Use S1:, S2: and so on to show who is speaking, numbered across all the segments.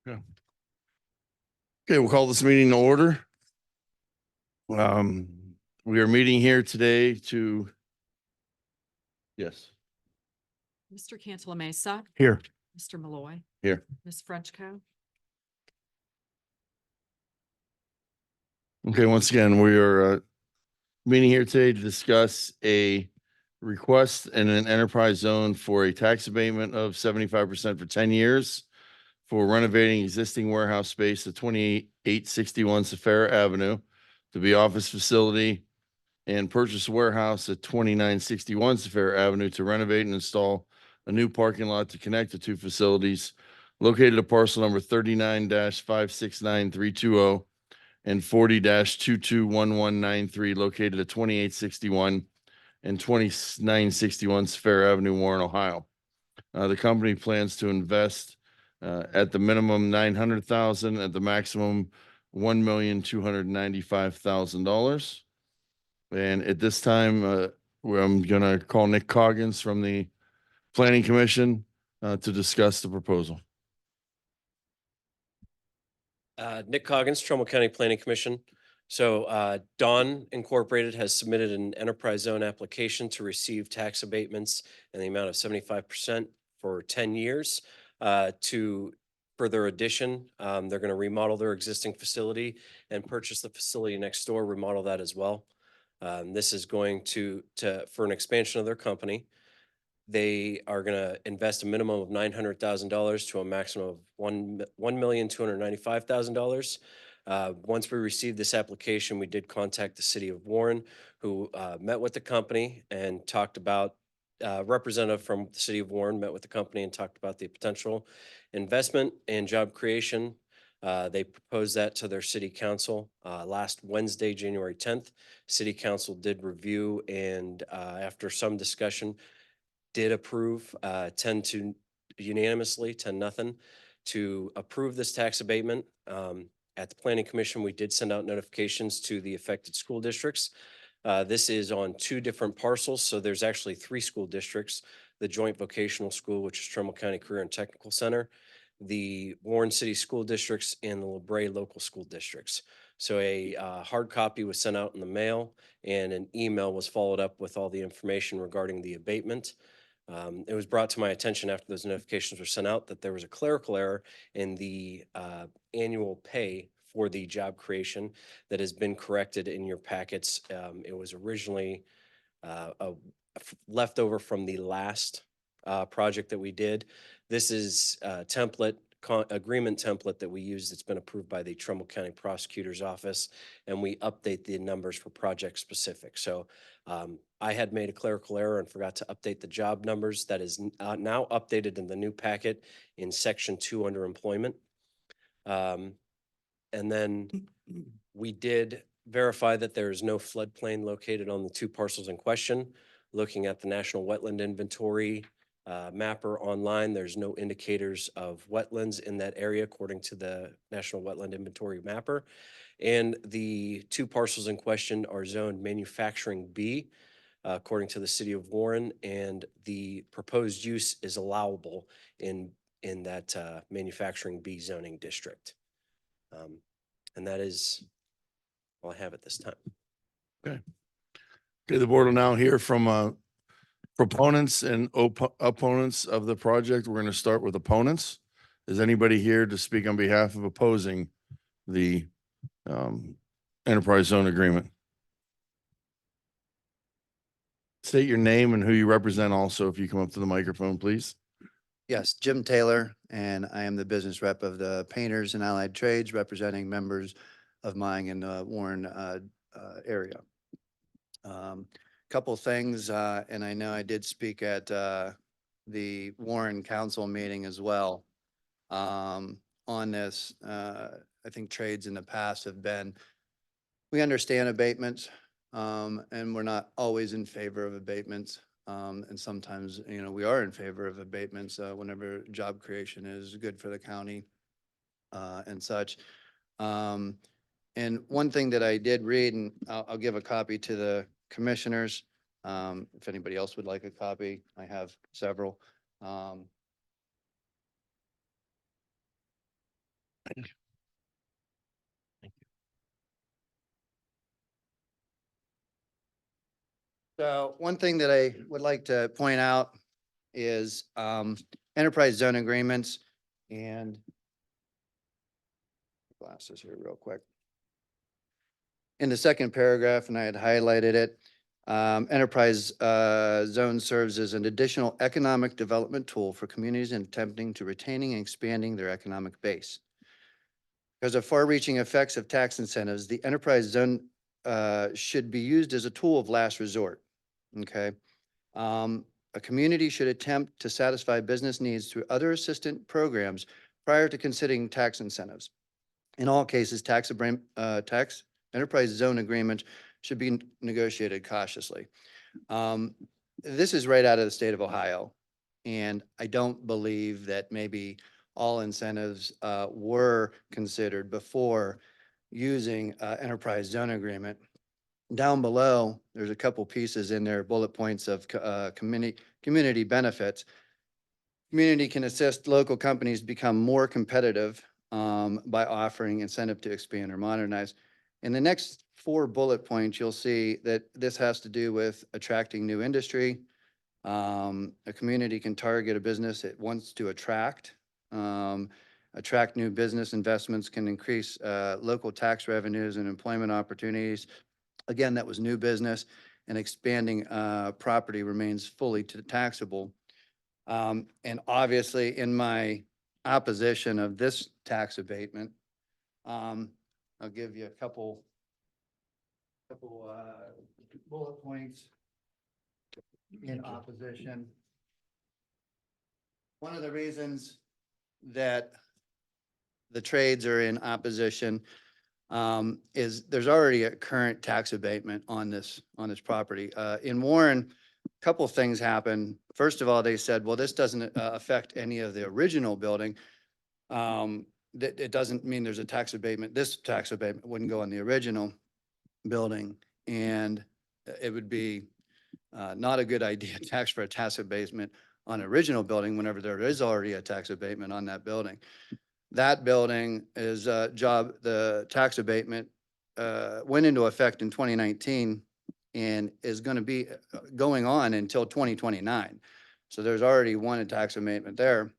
S1: Yeah. Okay, we'll call this meeting to order. We are meeting here today to, yes,
S2: Mr. Cantala Mesa,
S1: here,
S2: Mr. Malloy,
S1: here.
S2: Ms. Frenchco.
S1: Okay, once again, we are meeting here today to discuss a request in an enterprise zone for a tax abatement of 75% for 10 years for renovating existing warehouse space at 2861 Safari Avenue to be office facility, and purchase a warehouse at 2961 Safari Avenue to renovate and install a new parking lot to connect the two facilities located at parcel number 39-569320 and 40-221193 located at 2861 and 2961 Safari Avenue, Warren, Ohio. The company plans to invest at the minimum $900,000, at the maximum $1,295,000. And at this time, I'm going to call Nick Coggins from the Planning Commission to discuss the proposal.
S3: Nick Coggins, Trumbull County Planning Commission. So Dawn Incorporated has submitted an enterprise zone application to receive tax abatements in the amount of 75% for 10 years. To further addition, they're going to remodel their existing facility and purchase the facility next door, remodel that as well. This is going to for an expansion of their company. They are going to invest a minimum of $900,000 to a maximum of $1,295,000. Once we received this application, we did contact the city of Warren, who met with the company and talked about, representative from the city of Warren met with the company and talked about the potential investment and job creation. They proposed that to their city council last Wednesday, January 10th. City council did review and after some discussion, did approve 10-0 to approve this tax abatement. At the Planning Commission, we did send out notifications to the affected school districts. This is on two different parcels, so there's actually three school districts: the Joint Vocational School, which is Trumbull County Career and Technical Center, the Warren City School Districts, and the LeBray Local School Districts. So a hard copy was sent out in the mail, and an email was followed up with all the information regarding the abatement. It was brought to my attention after those notifications were sent out that there was a clerical error in the annual pay for the job creation that has been corrected in your packets. It was originally a leftover from the last project that we did. This is a agreement template that we use that's been approved by the Trumbull County Prosecutor's Office, and we update the numbers for project specific. So I had made a clerical error and forgot to update the job numbers. That is now updated in the new packet in section 2 under employment. And then we did verify that there is no floodplain located on the two parcels in question. Looking at the National Wetland Inventory mapper online, there's no indicators of wetlands in that area according to the National Wetland Inventory mapper. And the two parcels in question are zoned manufacturing B, according to the city of Warren, and the proposed use is allowable in that manufacturing B zoning district. And that is all I have at this time.
S1: Okay, the board will now hear from proponents and opponents of the project. We're going to start with opponents. Is anybody here to speak on behalf of opposing the enterprise zone agreement? State your name and who you represent also, if you come up to the microphone, please.
S4: Yes, Jim Taylor, and I am the business rep of the Painters and Allied Trades, representing members of mine in the Warren area. Couple things, and I know I did speak at the Warren Council meeting as well on this. I think trades in the past have been, we understand abatements, and we're not always in favor of abatements. And sometimes, we are in favor of abatements whenever job creation is good for the county and such. And one thing that I did read, and I'll give a copy to the commissioners. If anybody else would like a copy, I have several. So one thing that I would like to point out is enterprise zone agreements and glasses here real quick. In the second paragraph, and I had highlighted it, enterprise zone serves as an additional economic development tool for communities in attempting to retaining and expanding their economic base. Because of far-reaching effects of tax incentives, the enterprise zone should be used as a tool of last resort. Okay. A community should attempt to satisfy business needs through other assistant programs prior to considering tax incentives. In all cases, tax enterprise zone agreements should be negotiated cautiously. This is right out of the state of Ohio. And I don't believe that maybe all incentives were considered before using enterprise zone agreement. Down below, there's a couple pieces in there, bullet points of community benefits. Community can assist local companies become more competitive by offering incentive to expand or modernize. In the next 4 bullet points, you'll see that this has to do with attracting new industry. A community can target a business it wants to attract. Attract new business investments, can increase local tax revenues and employment opportunities. Again, that was new business, and expanding property remains fully taxable. And obviously, in my opposition of this tax abatement, I'll give you a couple bullet points in opposition. One of the reasons that the trades are in opposition is there's already a current tax abatement on this property. In Warren, a couple of things happened. First of all, they said, well, this doesn't affect any of the original building. That it doesn't mean there's a tax abatement. This tax abatement wouldn't go on the original building, and it would be not a good idea tax for a tax abatement on original building whenever there is already a tax abatement on that building. That building is the tax abatement went into effect in 2019 and is going to be going on until 2029. So there's already one tax abatement there,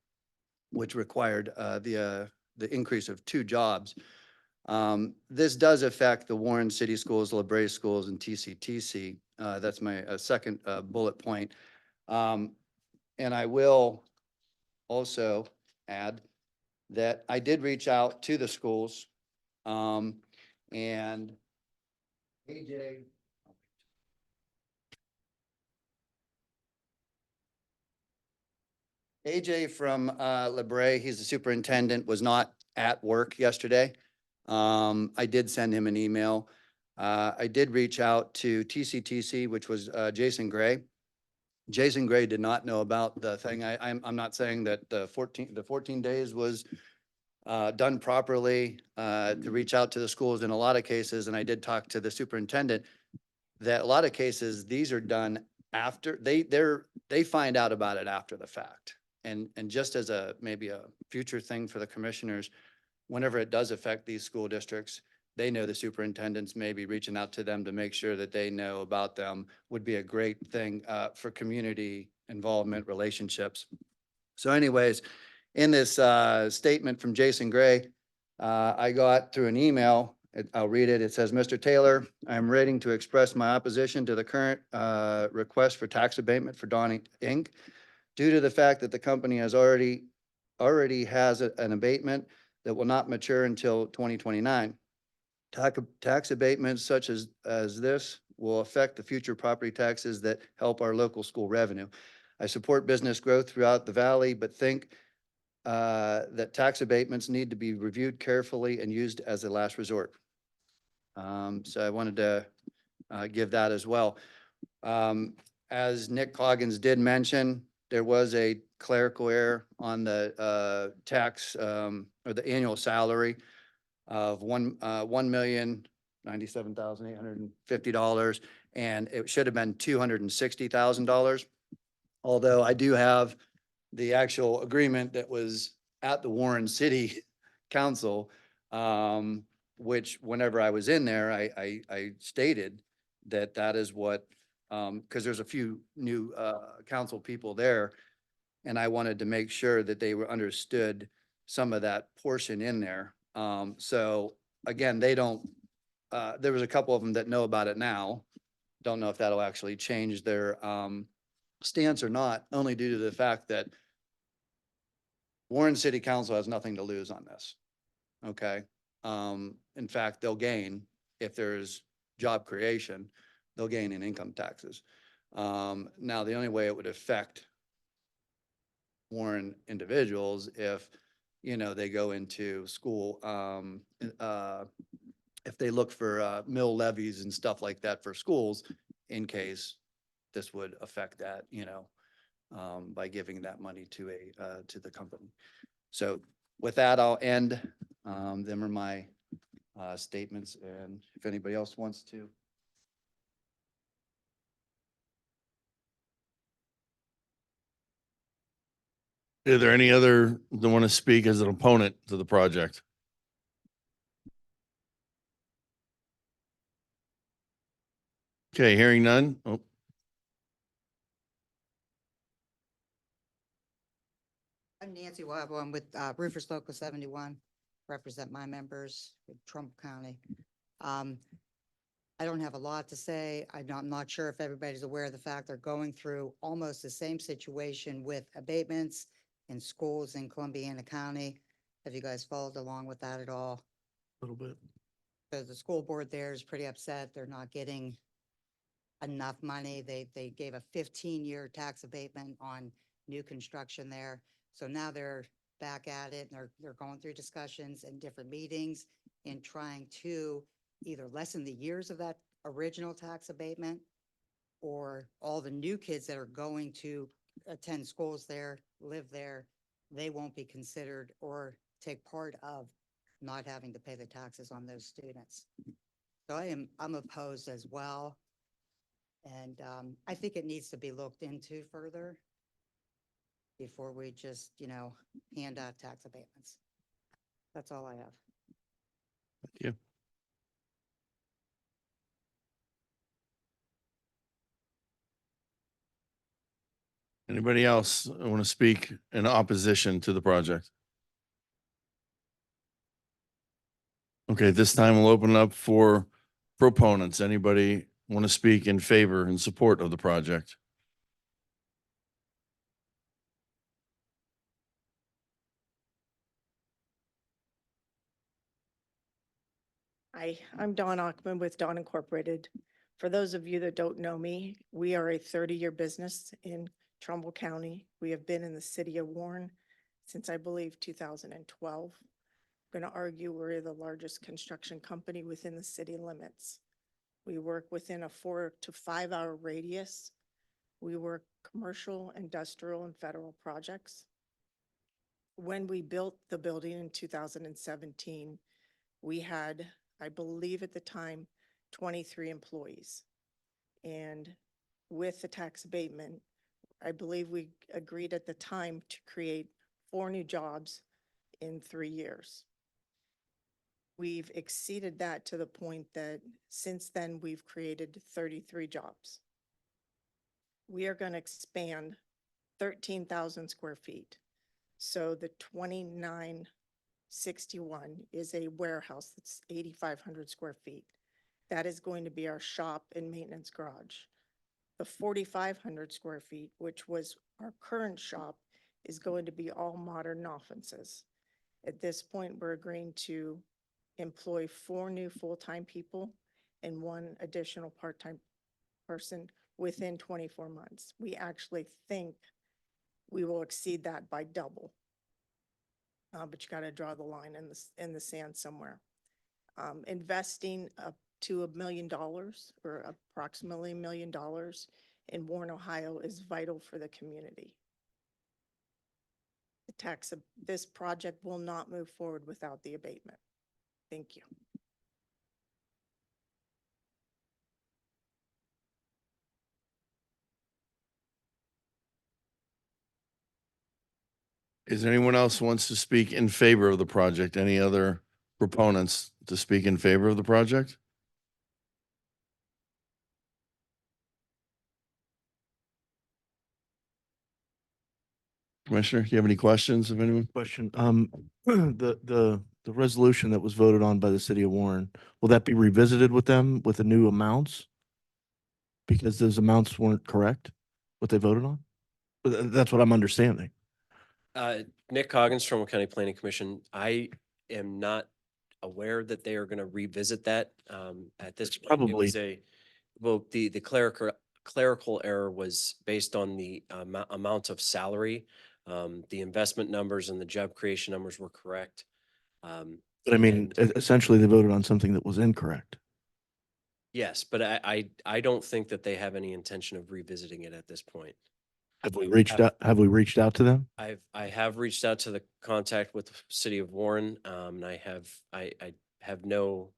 S4: which required the increase of 2 jobs. This does affect the Warren City Schools, LeBray Schools, and TCTC. That's my second bullet point. And I will also add that I did reach out to the schools, and AJ from LeBray, he's the superintendent, was not at work yesterday. I did send him an email. I did reach out to TCTC, which was Jason Gray. Jason Gray did not know about the thing. I'm not saying that the 14 days was done properly to reach out to the schools in a lot of cases. And I did talk to the superintendent that a lot of cases, these are done after they find out about it after the fact. And just as maybe a future thing for the commissioners, whenever it does affect these school districts, they know the superintendents may be reaching out to them to make sure that they know about them would be a great thing for community involvement relationships. So anyways, in this statement from Jason Gray, I got through an email. I'll read it. It says, Mr. Taylor, I'm ready to express my opposition to the current request for tax abatement for Dawn Inc. due to the fact that the company has already has an abatement that will not mature until 2029. Tax abatements such as this will affect the future property taxes that help our local school revenue. I support business growth throughout the valley, but think that tax abatements need to be reviewed carefully and used as a last resort. So I wanted to give that as well. As Nick Coggins did mention, there was a clerical error on the tax or the annual salary of $1,097,850, and it should have been $260,000. Although I do have the actual agreement that was at the Warren City council, which whenever I was in there, I stated that that is what, because there's a few new council people there, and I wanted to make sure that they were understood some of that portion in there. So again, they don't, there was a couple of them that know about it now. Don't know if that'll actually change their stance or not, only due to the fact that Warren City Council has nothing to lose on this. Okay? In fact, they'll gain if there's job creation, they'll gain in income taxes. Now, the only way it would affect Warren individuals if, you know, they go into school, if they look for mill levies and stuff like that for schools, in case this would affect that, you know, by giving that money to the company. So with that, I'll end. Them are my statements, and if anybody else wants to.
S1: Are there any other that want to speak as an opponent to the project? Okay, hearing none. Oh,
S5: I'm Nancy Wobble. I'm with Rufus Local 71, represent my members with Trumbull County. I don't have a lot to say. I'm not sure if everybody's aware of the fact they're going through almost the same situation with abatements in schools in Columbiana County. Have you guys followed along with that at all?
S1: a little bit.
S5: So the school board there is pretty upset. They're not getting enough money. They gave a 15-year tax abatement on new construction there. So now they're back at it, and they're going through discussions and different meetings and trying to either lessen the years of that original tax abatement, or all the new kids that are going to attend schools there, live there, they won't be considered or take part of not having to pay the taxes on those students. So I'm opposed as well. And I think it needs to be looked into further before we just, you know, hand out tax abatements. That's all I have.
S1: Thank you. Anybody else want to speak in opposition to the project? Okay, this time we'll open up for proponents. Anybody want to speak in favor and support of the project?
S6: Hi, I'm Dawn Ockman with Dawn Incorporated. For those of you that don't know me, we are a 30-year business in Trumbull County. We have been in the city of Warren since, I believe, 2012. I'm going to argue we're the largest construction company within the city limits. We work within a 4 to 5 hour radius. We work commercial, industrial, and federal projects. When we built the building in 2017, we had, I believe at the time, 23 employees. And with the tax abatement, I believe we agreed at the time to create 4 new jobs in 3 years. We've exceeded that to the point that since then we've created 33 jobs. We are going to expand 13,000 square feet. So the 2961 is a warehouse that's 8,500 square feet. That is going to be our shop and maintenance garage. The 4,500 square feet, which was our current shop, is going to be all modern offices. At this point, we're agreeing to employ 4 new full-time people and 1 additional part-time person within 24 months. We actually think we will exceed that by double. But you got to draw the line in the sand somewhere. Investing up to $1 million or approximately $1 million in Warren, Ohio is vital for the community. This project will not move forward without the abatement. Thank you.
S1: Is there anyone else who wants to speak in favor of the project? Any other proponents to speak in favor of the project? Commissioner, do you have any questions of anyone?
S7: Question, the resolution that was voted on by the city of Warren, will that be revisited with them with the new amounts? Because those amounts weren't correct, what they voted on? That's what I'm understanding.
S3: Nick Coggins, Trumbull County Planning Commission. I am not aware that they are going to revisit that at this point. It
S7: Probably.
S3: was well, the clerical error was based on the amount of salary. The investment numbers and the job creation numbers were correct.
S7: But I mean, essentially they voted on something that was incorrect.
S3: Yes, but I don't think that they have any intention of revisiting it at this point.
S7: Have we reached out to them?
S3: I have reached out to the contact with the city of Warren, and I have no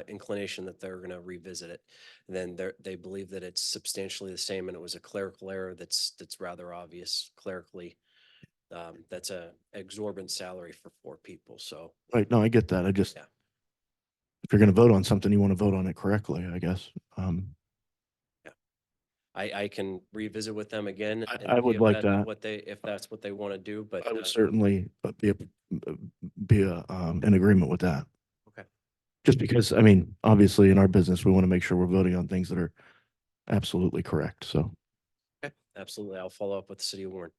S3: inclination that they're gonna revisit it. Then they believe that it's substantially the same and it was a clerical error that's rather obvious clerically. That's a exorbitant salary for 4 people, so.
S7: Right, no, I get that. I just,
S3: Yeah.
S7: if you're gonna vote on something, you want to vote on it correctly, I guess.
S3: I can revisit with them again.
S7: I-
S3: and
S7: I
S3: see
S7: would
S3: if
S7: like
S3: that's
S7: that.
S3: if that's what they want to do, but
S7: I would certainly be in agreement with that.
S3: okay.
S7: Just because, I mean, obviously in our business, we want to make sure we're voting on things that are absolutely correct. So
S3: Okay, absolutely. I'll follow up with the city of Warren.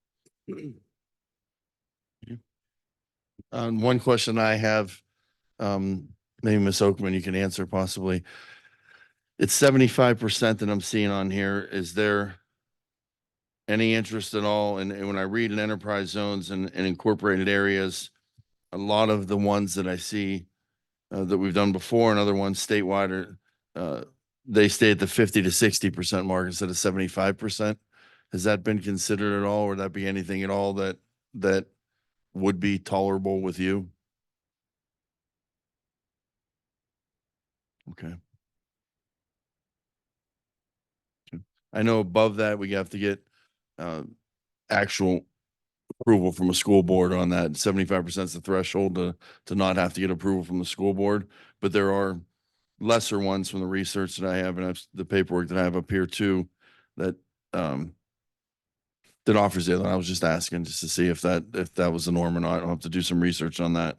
S1: One question I have, maybe Ms. Oakman, you can answer possibly. It's 75% that I'm seeing on here. Is there any interest at all? And when I read in enterprise zones and incorporated areas, a lot of the ones that I see that we've done before and other ones statewide are, they stay at the 50 to 60% mark instead of 75%. Has that been considered at all? Or would that be anything at all that would be tolerable with you? Okay. I know above that, we have to get actual approval from a school board on that. 75% is the threshold to not have to get approval from the school board. But there are lesser ones from the research that I have and the paperwork that I have up here too, that that offers it. And I was just asking just to see if that was the norm or not. I'll have to do some research on that.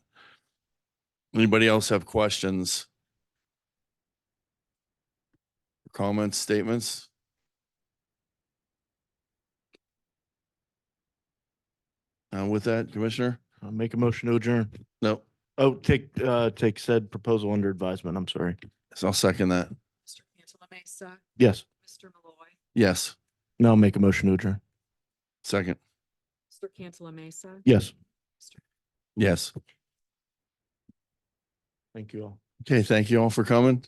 S1: Anybody else have questions? Comments, statements? With that, Commissioner?
S7: I'll make a motion to adjourn.
S1: No,
S7: Oh, take said proposal under advisement. I'm sorry.
S1: so I'll second that.
S2: Mr. Cantala Mesa,
S7: Yes.
S2: Mr. Malloy,
S1: Yes,
S7: No, I'll make a motion to adjourn.
S1: second.
S2: Mr. Cantala Mesa.
S7: Yes.
S1: Yes.
S7: Thank you all.
S1: Okay, thank you all for coming.